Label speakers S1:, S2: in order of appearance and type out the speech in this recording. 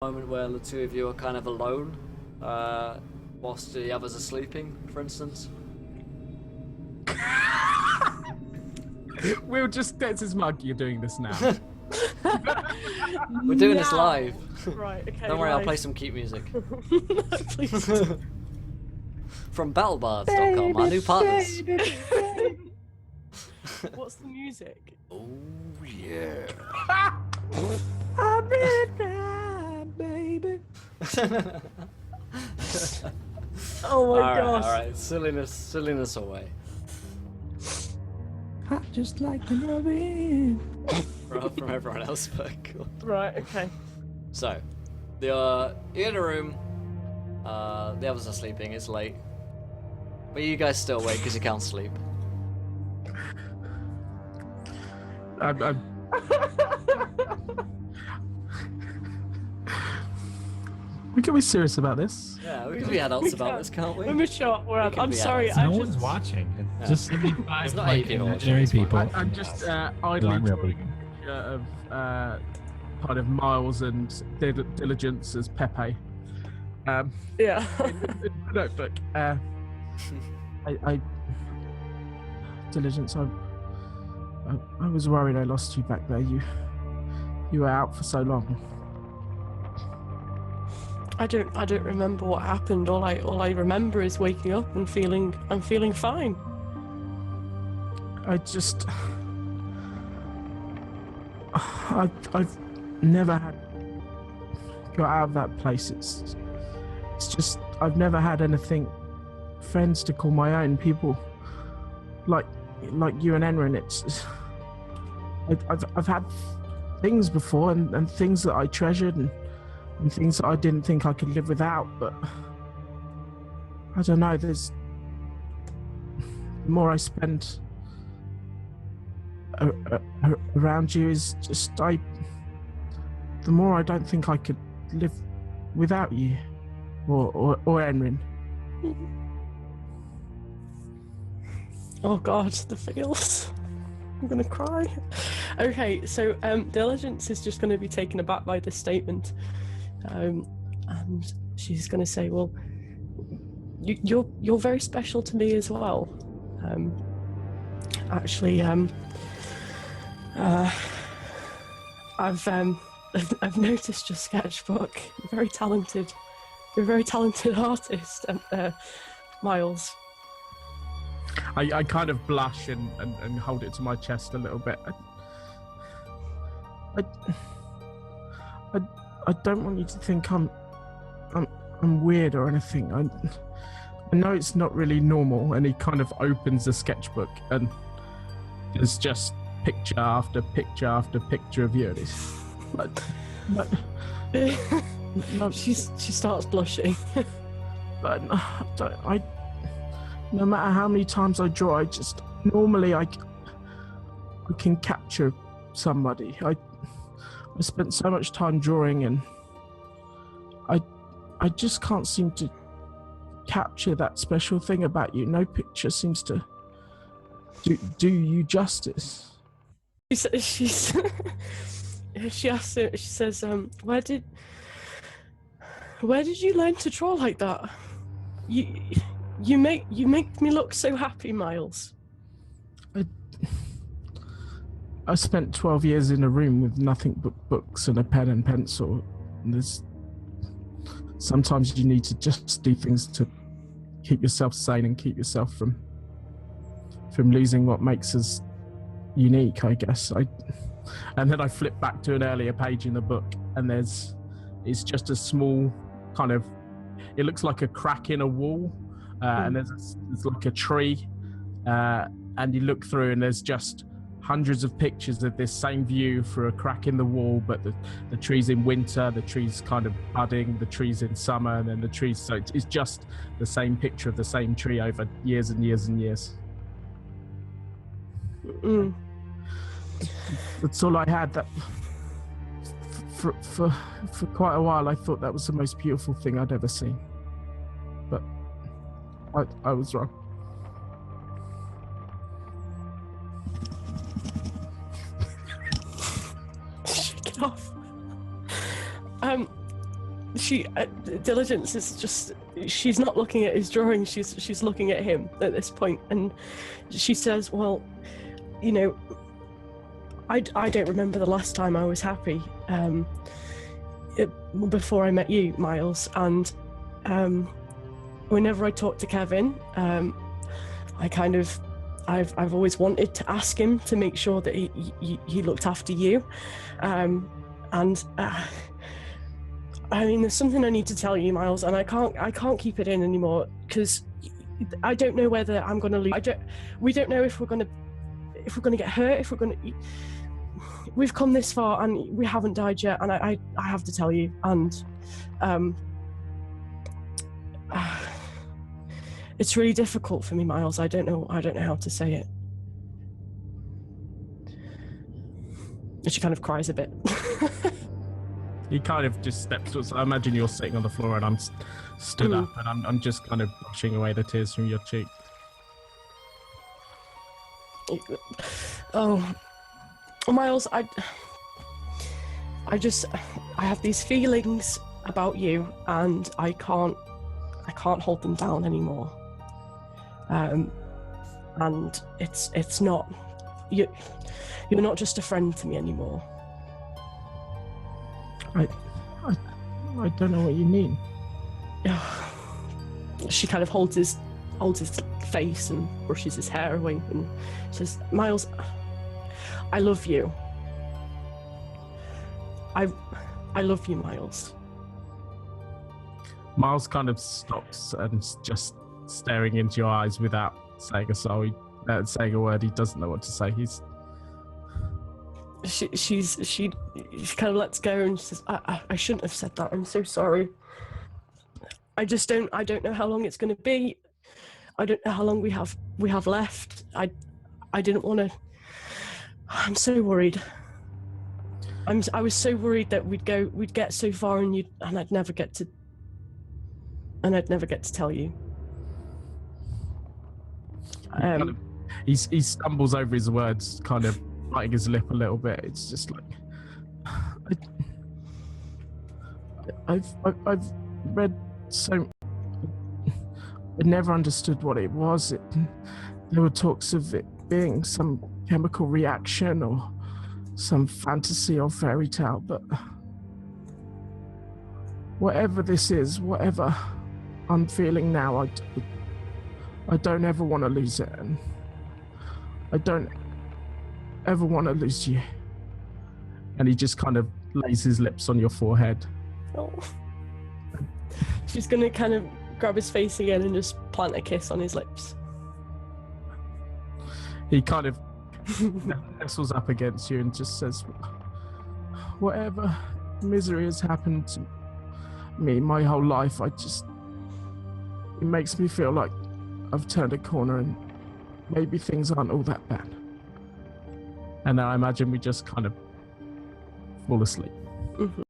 S1: moment where the two of you are kind of alone, whilst the others are sleeping, for instance?
S2: Will just gets his mug. You're doing this now.
S1: We're doing this live.
S3: Right, okay.
S1: Don't worry, I'll
S3: live.
S1: play some cute music.
S3: Please.
S1: From battlebards.com, our new partners.
S3: What's the music?
S1: Oh yeah.
S2: I'm in there, baby.
S3: Oh my gosh.
S1: Alright, silliness away.
S2: I just like to love it.
S1: From everyone else, but cool.
S3: Right, okay.
S1: So, you're in a room, the others are sleeping, it's late. But you guys still awake because you can't sleep.
S2: We can be serious about this.
S1: Yeah, we can be adults about this, can't we?
S3: We're mature.
S1: can
S3: I'm
S1: be
S3: sorry.
S1: adults.
S3: I
S4: No
S3: just...
S4: one's watching. It's
S1: Yeah.
S4: just 75
S1: It's not
S4: like
S1: 8 people watching,
S4: imaginary
S1: it's fine.
S4: people.
S2: I'm just
S4: No,
S2: idly
S4: I'm real
S2: drawing
S4: pretty
S2: a picture of kind of Miles and Diligence as Pepe.
S3: Yeah.
S2: In the notebook. I Diligence. I was worried I lost you back there. You were out for so long.
S3: I don't remember what happened. All I remember is waking up and I'm feeling fine.
S2: I've never had got out of that place. It's just I've never had anything, friends to call my own, people like you and Enrin. I've had things before and things that I treasured and things that I didn't think I could live without, but I don't know, the more I spend around you is just the more I don't think I could live without you or Enrin.
S3: Oh god, the feels. I'm gonna cry. Okay, so Diligence is just gonna be taken aback by this statement. And she's going to say, well, you're very special to me as well. Actually, I've noticed your sketchbook. You're very talented. You're a very talented artist, Miles.
S2: I kind of blush and hold it to my chest a little bit. I don't want you to think I'm weird or anything. I know it's not really normal. And he kind of opens the sketchbook and there's just picture after picture after picture of you. But
S3: she starts blushing.
S2: But no matter how many times I draw, normally I can capture somebody. I spent so much time drawing and I just can't seem to capture that special thing about you. No picture seems to do you justice.
S3: She asks her, she says, where did you learn to draw like that? You make me look so happy, Miles.
S2: I spent 12 years in a room with nothing but books and a pen and pencil. And sometimes you need to just do things to keep yourself sane and keep yourself from losing what makes us unique, I guess. And then I flip back to an earlier page in the book, and it's just a small kind of, it looks like a crack in a wall, and there's like a tree, and you look through and there's just hundreds of pictures of this same view through a crack in the wall, but the trees in winter, the trees kind of budding, the trees in summer, and then the trees. So it's just the same picture of the same tree over years and years and years.
S3: Mm.
S2: That's all I had. That for quite a while, I thought that was the most beautiful thing I'd ever seen. But I was wrong.
S3: Shake it off. Diligence is just, she's not looking at his drawing, she's looking at him at this point, and she says, well, you know, I don't remember the last time I was happy before I met you, Miles, and whenever I talk to Kevin, I've always wanted to ask him to make sure that he looked after you, and I mean, there's something I need to tell you, Miles, and I can't keep it in anymore, because I don't know whether I'm going to lose. We don't know if we're going to get hurt, we've come this far and we haven't died yet, and I have to tell you, and it's really difficult for me, Miles. I don't know how to say it. And she kind of cries a bit.
S2: He kind of just steps towards. I imagine you're sitting on the floor and I'm stood up, and I'm just kind of brushing away the tears from your cheek.
S3: Oh, Miles, I have these feelings about you, and I can't hold them down anymore. And it's not, you're not just a friend to me anymore.
S2: I don't know what you mean.
S3: She kind of holds his face and brushes his hair away and says, Miles, I love you. I love you, Miles.
S2: Miles kind of stops and just staring into your eyes without saying a soul, saying a word. He doesn't know what to say.
S3: She kind of lets go and she says, I shouldn't have said that. I'm so sorry. I don't know how long it's going to be. I don't know how long we have left. I didn't want to. I'm so worried. I was so worried that we'd get so far and I'd never get to tell you.
S2: He stumbles over his words, kind of biting his lip a little bit. It's just like I've read so. I never understood what it was. There were talks of it being some chemical reaction or some fantasy or fairy tale, but whatever this is, whatever I'm feeling now, I don't ever want to lose it, and I don't ever want to lose you. And he just kind of lays his lips on your forehead.
S3: Oh. She's gonna kind of grab his face again and just plant a kiss on his lips.
S2: He kind of nestles up against you and just says, whatever misery has happened to me my whole life, it makes me feel like I've turned a corner and maybe things aren't all that bad. And then I imagine we just kind of fall asleep.